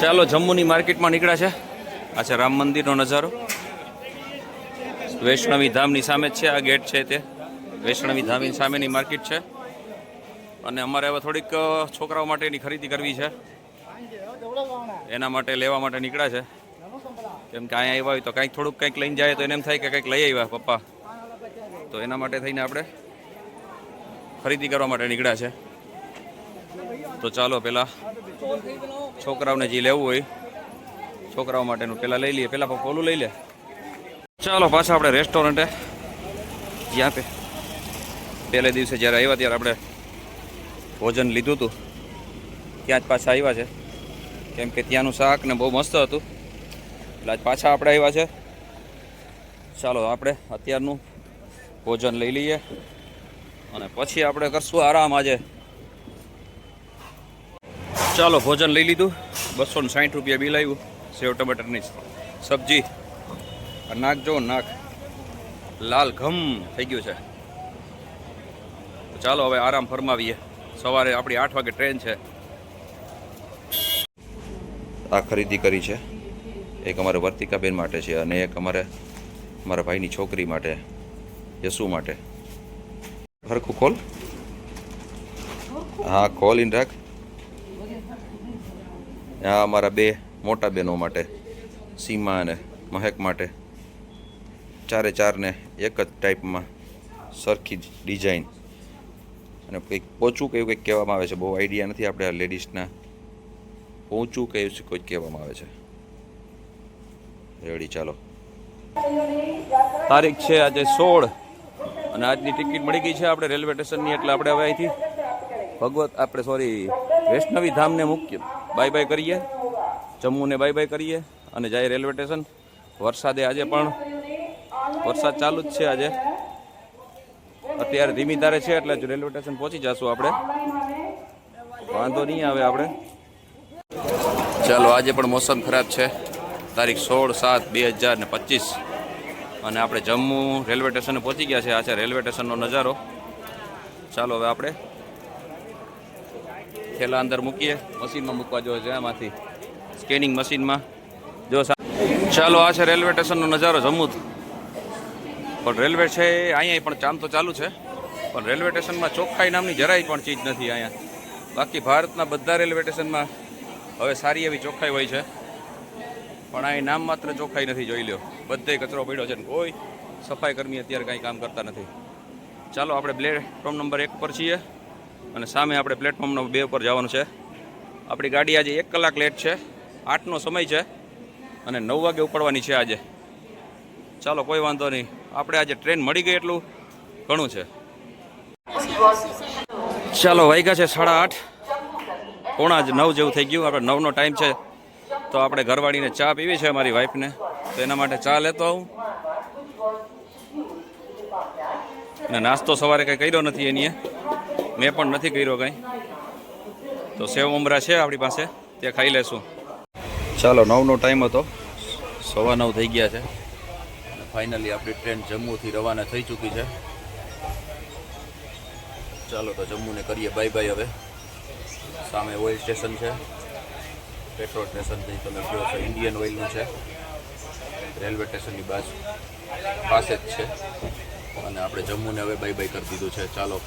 ચાલો જમ્મુની માર્કેટમાં નીકળ્યા છે. આ છે રામ મંદિરનો નજારો. વૈષ્ણવી ધામની સામે જ છે આ ગેટ છે તે. વૈષ્ણવી ધામની સામેની માર્કેટ છે. અને અમારે હવે થોડીક છોકરાઓ માટેની ખરીદી કરવી છે. એના માટે લેવા માટે નીકળ્યા છે. કેમ કે અહીંયા આવ્યા હોય તો કંઈક લઈને જાય તો એને એમ થાય કે કંઈક લઈ આવ્યા પપ્પા. તો એના માટે થઈને આપણે ખરીદી કરવા માટે નીકળ્યા છે. તો ચાલો પહેલાં છોકરાઓને જે લેવું હોય છોકરાઓ માટેનું પહેલાં લઈ લઈએ. પહેલાં પપ્પા ઓલું લઈ લે. ચાલો પાછા આપણે રેસ્ટોરન્ટે જ્યાં પહેલે દિવસે જ્યારે આવ્યા ત્યારે આપણે ભોજન લીધું હતું ત્યાં જ પાછા આવ્યા છે. કેમ કે ત્યાંનું શાક ને બહુ મસ્ત હતું એટલે આજ પાછા આપણે આવ્યા છે. ચાલો આપણે અત્યારનું ભોજન લઈ લઈએ અને પછી આપણે કરશું આરામ આજે. ચાલો ભોજન લઈ લીધું. 260 રૂપિયા બિલ આવ્યું. સેવ ટમાટરની સબ્જી. નાક જો નાક લાલ ઘમ થઈ ગયું છે. ચાલો હવે આરામ ફરમાવીએ. સવારે આપણી 8 વાગે ટ્રેન છે. આ ખરીદી કરી છે. એક અમારે વર્તિકાબેન માટે છે અને એક અમારા ભાઈની છોકરી માટે યશુ માટે. હરખું ખોલ. હા ખોલીને રાખ. આ અમારા 2 મોટા બહેનો માટે સીમા અને મહેક માટે. ચારેને એક જ ટાઈપમાં સરખી ડિઝાઇન અને કંઈક પોચું કે એવું કંઈક કહેવામાં આવે છે. બહુ આઈડિયા નથી આપણે આ લેડીઝના. પહોંચું કે એવું કોઈ કહેવામાં આવે છે. રેડી ચાલો. તારીખ છે આજે 16 અને આજની ટિકિટ મળી ગઈ છે આપણે રેલવે સ્ટેશનની. એટલે આપણે હવે અહીંથી વૈષ્ણવી ધામને મુખ્ય બાય કરીએ. જમ્મુને બાય કરીએ અને જાય રેલવે સ્ટેશન. વરસાદે આજે પણ વરસાદ ચાલુ જ છે. આજે અત્યારે ધીમી ધારે છે એટલે રેલવે સ્ટેશન પહોંચી જશું આપણે. વાંધો નહીં આવે આપણે. ચાલો આજે પણ મોસમ ખરાબ છે. તારીખ 16/7/2025 અને આપણે જમ્મુ રેલવે સ્ટેશને પહોંચી ગયા છે. આ છે રેલવે સ્ટેશનનો નજારો. ચાલો હવે આપણે થેલા અંદર મૂકીએ. મશીનમાં મૂકવા જોઈએ છે આમાંથી સ્કેનિંગ મશીનમાં. જો ચાલો આ છે રેલવે સ્ટેશનનો નજારો જમ્મુ. પણ રેલવે છે અહીંયા પણ કામ તો ચાલુ છે. પણ રેલવે સ્ટેશનમાં ચોખ્ખાઈ નામની જરાય પણ ચીજ નથી અહીંયા. બાકી ભારતના બધા રેલવે સ્ટેશનમાં હવે સારી એવી ચોખ્ખાઈ હોય છે. પણ અહીં નામ માત્ર ચોખ્ખાઈ નથી. જોઈ લો બધે કચરો પડ્યો છે. કોઈ સફાઈ કર્મી અત્યારે કાંઈ કામ કરતા નથી. ચાલો આપણે પ્લેટફોર્મ નંબર 1 પર છીએ અને સામે આપણે પ્લેટફોર્મ નંબર 2 પર જવાનું છે. આપણી ગાડી આજે 1 કલાક લેટ છે. 8નો સમય છે અને 9 વાગે ઉપડવાની છે આજે. ચાલો કોઈ વાંધો નહીં. આપણે આજે ટ્રેન મળી ગઈ એટલું ઘણું છે. ચાલો વાગ્યા છે 8:30. 8:45 જેવું થઈ ગયું. આપણે 9નો ટાઈમ છે તો આપણે ઘરવાળીને ચા પીવી છે મારી વાઈફને. તો એના માટે ચા લેતો આવું. અને નાસ્તો સવારે કંઈ કર્યો નથી એની. મેં પણ નથી કર્યો કંઈ. તો સેવ મમરા છે આપણી પાસે, તે ખાઈ લેશું. ચાલો 9નો ટાઈમ હતો. 9:15 થઈ ગયા છે. ફાઇનલી આપણી ટ્રેન જમ્મુથી રવાના થઈ ચૂકી છે. ચાલો તો જમ્મુને કરીએ બાય. હવે સામે ઓઇલ સ્ટેશન છે. પેટ્રોલ સ્ટેશન નહીં તમે કહો છો ઇન્ડિયન ઓઇલનું છે. રેલવે સ્ટેશનની પાસે જ છે. અને આપણે જમ્મુને હવે બાય કરી દીધું છે. ચાલો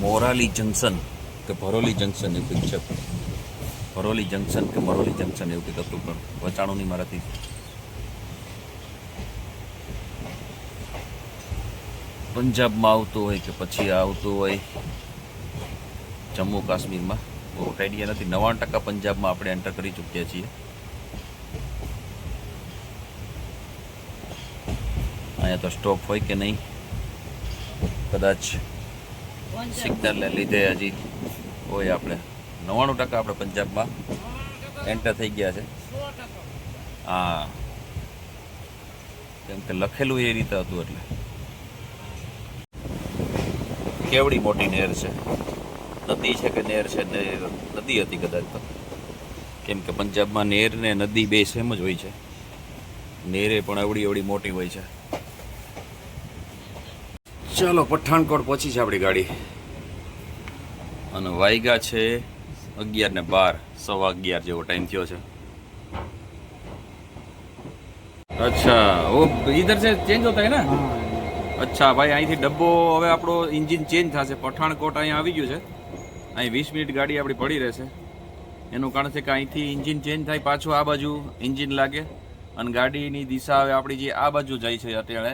મોરાલી જંકશન કે ભરોલી જંકશન એવું કંઈક છે. ભરોલી જંકશન કે મરોલી જંકશન એવું કંઈક હતું પણ વચાણું નહીં મારાથી. પંજાબમાં આવતું હોય કે પછી આવતું હોય જમ્મુ કાશ્મીરમાં બહુ આઈડિયા નથી. 99% પંજાબમાં આપણે એન્ટર કરી ચૂક્યા છીએ. અહીંયા તો સ્ટોપ હોય કે નહીં કદાચ સિગ્નલને લીધે હજી હોય. આપણે 99% આપણે પંજાબમાં એન્ટર થઈ ગયા છે. હા કેમ કે લખેલું એ રીતે હતું. એટલે કેવડી મોટી નહેર છે. નદી છે કે નહેર છે? નદી હતી કદાચ તો. કેમ કે પંજાબમાં નહેર ને નદી બે સેમ જ હોય છે. નહેરે પણ એવડી મોટી હોય છે. ચાલો પઠાણકોટ પહોંચી છે આપણી ગાડી અને વાયગા છે 11:12, 11:15 જેવો ટાઈમ થયો છે. અચ્છા ઓ ઇધર से चेंज होता है ना. અચ્છા ભાઈ, અહીંથી ડબ્બો હવે આપણો ઇન્જિન ચેન્જ થશે. પઠાણકોટ અહીંયા આવી ગયું છે. અહીં 20 મિનિટ ગાડી આપણી પડી રહેશે. એનું કારણ છે કે અહીંથી ઇન્જિન ચેન્જ થાય, પાછું આ બાજુ ઇન્જિન લાગે અને ગાડીની દિશા હવે આપણી જે આ બાજુ જાય છે અત્યારે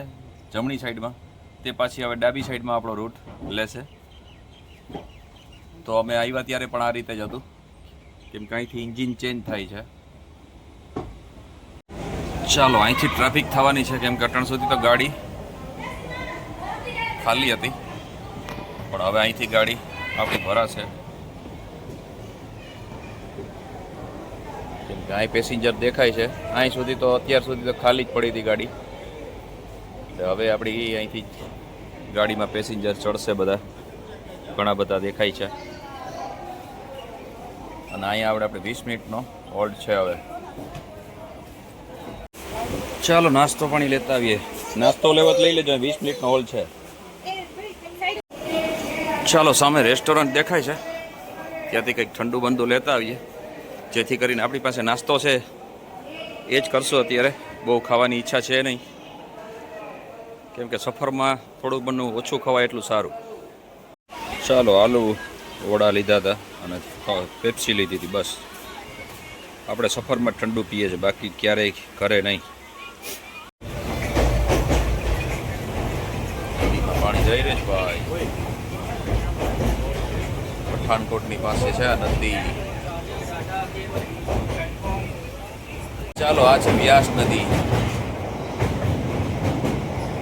જમણી સાઈડમાં, તે પાછી હવે ડાબી સાઈડમાં આપણો રૂટ લેશે. તો અમે આવ્યા ત્યારે પણ આ રીતે જ હતું, કેમ કે અહીંથી ઇન્જિન ચેન્જ થાય છે. ચાલો, અહીંથી ટ્રાફિક થવાની છે, કેમ કે અટણ સુધી તો ગાડી ખાલી હતી, પણ હવે અહીંથી ગાડી આપણી ભરાશે. કેમ કે અહીં પેસેન્જર દેખાય છે. અહીં સુધી તો અત્યાર સુધી તો ખાલી જ પડી હતી ગાડી. હવે આપણી અહીંથી ગાડીમાં પેસેન્જર ચડશે, બધા ઘણા બધા દેખાય છે. અને અહીંયા આપણે 20 મિનિટનો હોલ્ડ છે. હવે ચાલો નાસ્તો પાણી લેતા આવીએ. નાસ્તો લેવા લઈ લેજો, 20 મિનિટનો હોલ્ડ છે. ચાલો, સામે રેસ્ટોરન્ટ દેખાય છે, ત્યાંથી કંઈક ઠંડુ બંધુ લેતા આવીએ, જેથી કરીને આપણી પાસે નાસ્તો છે એ જ કરશું. અત્યારે બહુ ખાવાની ઈચ્છા છે નહીં, કેમ કે સફરમાં થોડું બનવું ઓછું ખવાય એટલું સારું. ચાલો, આલુ વડા લીધા હતા અને પેપ્સી લીધી હતી. બસ આપણે સફરમાં ઠંડુ પીએ છીએ, બાકી ક્યારેય ઘરે નહીં. પાણી જઈ રહ્યું છે ભાઈ. પઠાણકોટની પાસે છે આ નદી. ચાલો, આ છે વ્યાસ નદી.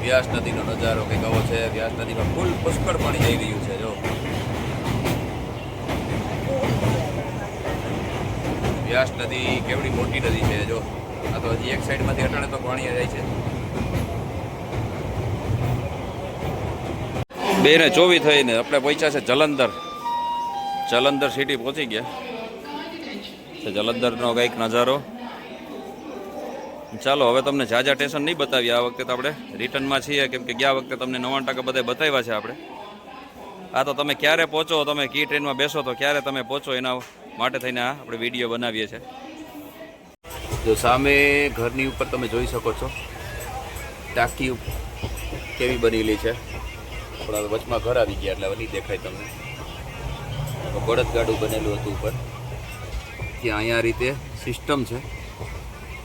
વ્યાસ નદીનો નજારો કંઈક આવો છે. વ્યાસ નદીમાં ફૂલ પુષ્કળ પાણી જઈ રહ્યું છે. જો વ્યાસ નદી કેવડી મોટી નદી છે. જો આ તો હજી એક સાઈડમાંથી અટાણે તો પાણી જાય છે. 2:24 થઈને આપણે પહોંચ્યા છે જલંધર. જલંધર સિટી પહોંચી ગયા છે. જલંધરનો કંઈક નજારો. ચાલો, હવે તમને જાજા સ્ટેશન નહીં બતાવીએ. આ વખતે તો આપણે રિટર્નમાં છીએ, કેમ કે ગયા વખતે તમને 99% બધે બતાવ્યા છે આપણે. આ તો તમે ક્યારે પહોંચો, તમે કી ટ્રેનમાં બેસો તો ક્યારે તમે પહોંચો, એના માટે થઈને આ આપણે વિડીયો બનાવીએ છીએ. જો સામે ઘરની ઉપર તમે જોઈ શકો છો ટાંકી કેવી બનેલી છે. થોડા વચમાં ઘર આવી ગયા એટલે નહીં દેખાય તમને. બળદગાડું બનેલું હતું ઉપર. ત્યાં અહીંયા રીતે સિસ્ટમ છે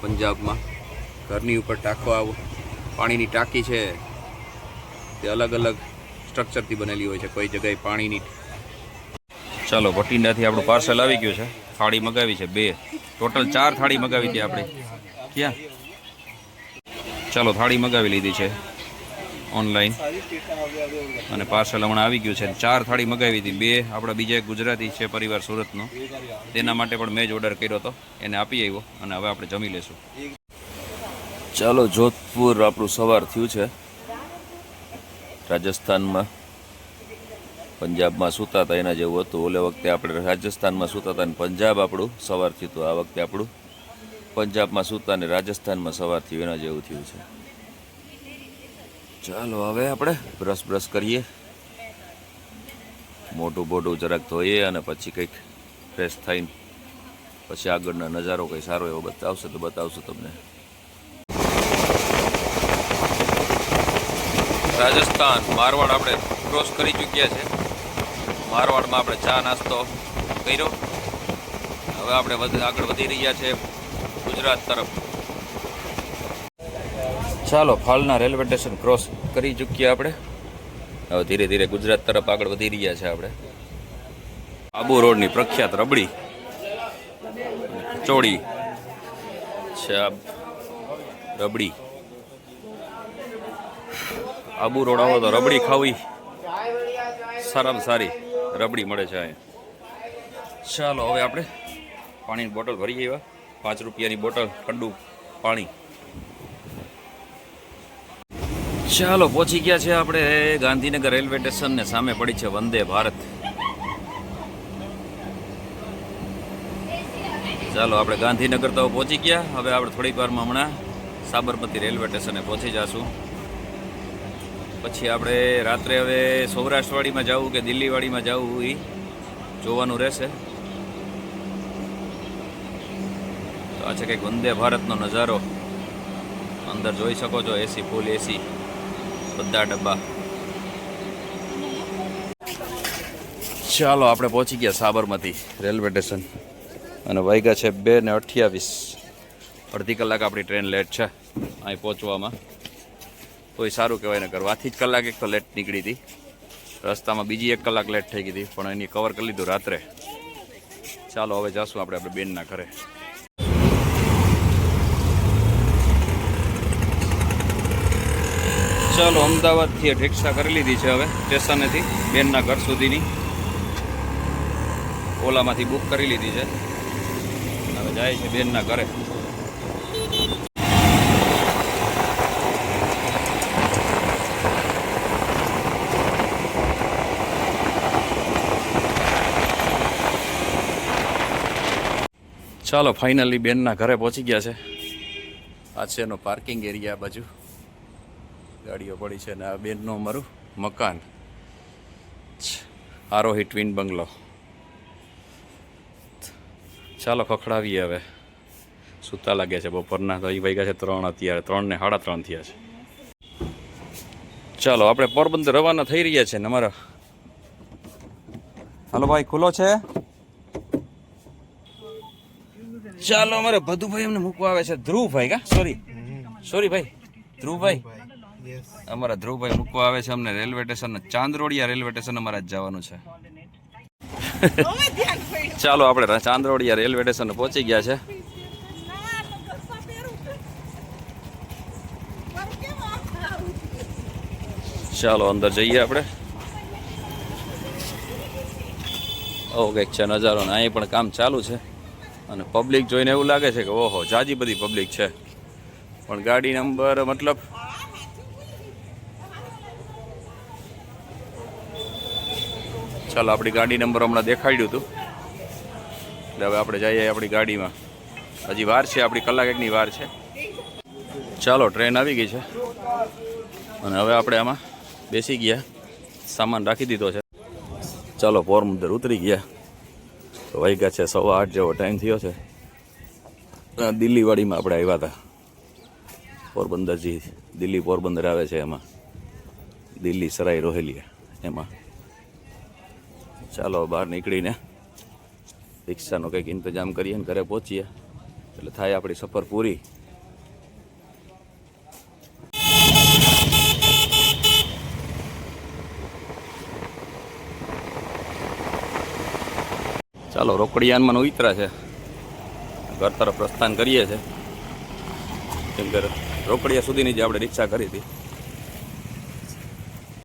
પંજાબમાં. ઘરની ઉપર ટાંકો આવું પાણીની ટાંકી છે, તે અલગ અલગ સ્ટ્રક્ચરથી બનેલી હોય છે. કોઈ જગ્યાએ પાણીની. ચાલો, ભટિંડાથી આપણું પાર્સલ આવી ગયું છે. થાળી મગાવી છે 2, ટોટલ 4 થાળી મગાવી હતી આપણે. ક્યાં? ચાલો, થાળી મગાવી લીધી છે ઓનલાઈન અને પાર્સલ હમણાં આવી ગયું છે. 4 થાળી મગાવી હતી. 2 આપણા બીજા એક ગુજરાતી છે પરિવાર સુરતનો, તેના માટે પણ મેં જ ઓર્ડર કર્યો હતો, એને આપી આવ્યો અને હવે આપણે જમી લેશું. ચાલો, જોધપુર આપણું સવાર થયું છે. રાજસ્થાનમાં પંજાબમાં સૂતા હતા એના જેવું હતું. ઓલે વખતે આપણે રાજસ્થાનમાં સૂતા હતા અને પંજાબ આપણું સવાર થયું હતું. આ વખતે આપણું પંજાબમાં સૂતા અને રાજસ્થાનમાં સવાર થયું એના જેવું થયું છે. ચાલો, હવે આપણે બ્રશ કરીએ, મોઢું બોઢું જરાક ધોઈએ અને પછી કંઈક ફ્રેશ થઈને પછી આગળનો નજારો કંઈ સારો એવો બતાવશે તો બતાવશું તમને. રાજસ્થાન મારવાડ આપણે ક્રોસ કરી ચૂક્યા છે. મારવાડમાં આપણે ચા નાસ્તો કર્યો. હવે આપણે આગળ વધી રહ્યા છે ગુજરાત તરફ. ચાલો, ફાલના રેલવે સ્ટેશન ક્રોસ કરી ચૂક્યા આપણે. હવે ધીરે ધીરે ગુજરાત તરફ આગળ વધી રહ્યા છે આપણે. આબુ રોડની પ્રખ્યાત રબડી કચોડી છે. રબડી આબુ રોડ આવો તો રબડી ખાવી સારામાં સારી રબડી મળે છે અહીંયા. ચાલો, હવે આપણે પાણીની બોટલ ભરી આવ્યા. 5 રૂપિયાની બોટલ ઠંડુ પાણી. ચાલો, પહોંચી ગયા છે આપણે ગાંધીનગર રેલવે સ્ટેશન ને સામે પડી છે વંદે ભારત. ચાલો, આપણે ગાંધીનગર તો પહોંચી ગયા. હવે આપણે થોડીક વારમાં હમણાં સાબરમતી રેલવે સ્ટેશને પહોંચી જઈશું. પછી આપણે રાત્રે હવે સૌરાષ્ટ્રવાડીમાં જવું કે દિલ્હીવાડીમાં જવું એ જોવાનું રહેશે. તો આ છે કંઈક વંદે ભારતનો નજારો. અંદર જોઈ શકો છો એસી, ફૂલ એસી બધા ડબ્બા. ચાલો આપણે પહોંચી ગયા સાબરમતી રેલવે સ્ટેશન અને વાગ્યા છે 2:28. અડધી કલાક આપણી ટ્રેન લેટ છે અહીં પહોંચવામાં. તોય સારું કહેવાય ને કરવાથી જ કલાક એક તો લેટ નીકળી હતી. રસ્તામાં બીજી 1 કલાક લેટ થઈ ગઈ હતી પણ એની કવર કરી લીધું રાત્રે. ચાલો હવે જાશું આપણે બેનના ઘરે. ચાલો અમદાવાદથી રિક્ષા કરી લીધી છે હવે સ્ટેશનેથી બેનના ઘર સુધીની. ઓલામાંથી બુક કરી લીધી છે. હવે જાય છે બેનના ઘરે. ચાલો ફાઇનલી બેનના ઘરે પહોંચી ગયા છે. આ છે એનો પાર્કિંગ એરિયા. બાજુ ગાડીઓ પડી છે ને આ બેનનું અમારું મકાન આરોહી ટ્વિન બંગલો. ચાલો ખખડાવીએ હવે. સૂતા લાગ્યા છે બપોરના. તો એ વાગ્યા છે 3 અત્યારે. 3 ને 3:30 થયા છે. ચાલો આપણે પોરબંદર રવાના થઈ રહ્યા છે ને અમારા. હાલો ભાઈ ખુલ્લો છે. ચાલો અમારે ભદુભાઈ અમને મૂકવા આવે છે. ધ્રુવભાઈ કા સોરી ભાઈ ધ્રુવભાઈ. અમારા ધ્રુવભાઈ મૂકવા આવે છે અમને રેલવે સ્ટેશન. ચાંદરોડિયા રેલવે સ્ટેશન અમારે જ જવાનું છે. ચાલો આપણે ચાંદરોડિયા રેલવે સ્ટેશન પહોંચી ગયા છે. ચાલો અંદર જઈએ આપણે. કંઈક છે નજારો ને અહીં પણ કામ ચાલુ છે અને પબ્લિક જોઈને એવું લાગે છે કે ઓહો જાજી બધી પબ્લિક છે. પણ ગાડી નંબર મતલબ ચાલો આપણી ગાડી નંબર હમણાં દેખાડ્યું હતું એટલે હવે આપણે જઈએ આપણી ગાડીમાં. હજી વાર છે, આપણી કલાક એકની વાર છે. ચાલો ટ્રેન આવી ગઈ છે અને હવે આપણે આમાં બેસી ગયા. સામાન રાખી દીધો છે. ચાલો પોરબંદર ઉતરી ગયા. તો વાગ્યા છે 8:15 જેવો ટાઈમ થયો છે. દિલ્હીવાડીમાં આપણે આવ્યા હતા. પોરબંદરજી દિલ્હી પોરબંદર આવે છે એમાં દિલ્હી સરાઈ રોહેલી એમાં. ચાલો બહાર નીકળીને રિક્ષાનો કંઈક ઇંતજામ કરીએ ને ઘરે પહોંચીએ એટલે થાય આપણી સફર પૂરી. ચાલો રોકડિયાનમાં ઉતરા છે. ઘર તરફ પ્રસ્થાન કરીએ છીએ. કેમ કે રોકડિયા સુધીની જે આપણે રિક્ષા કરી હતી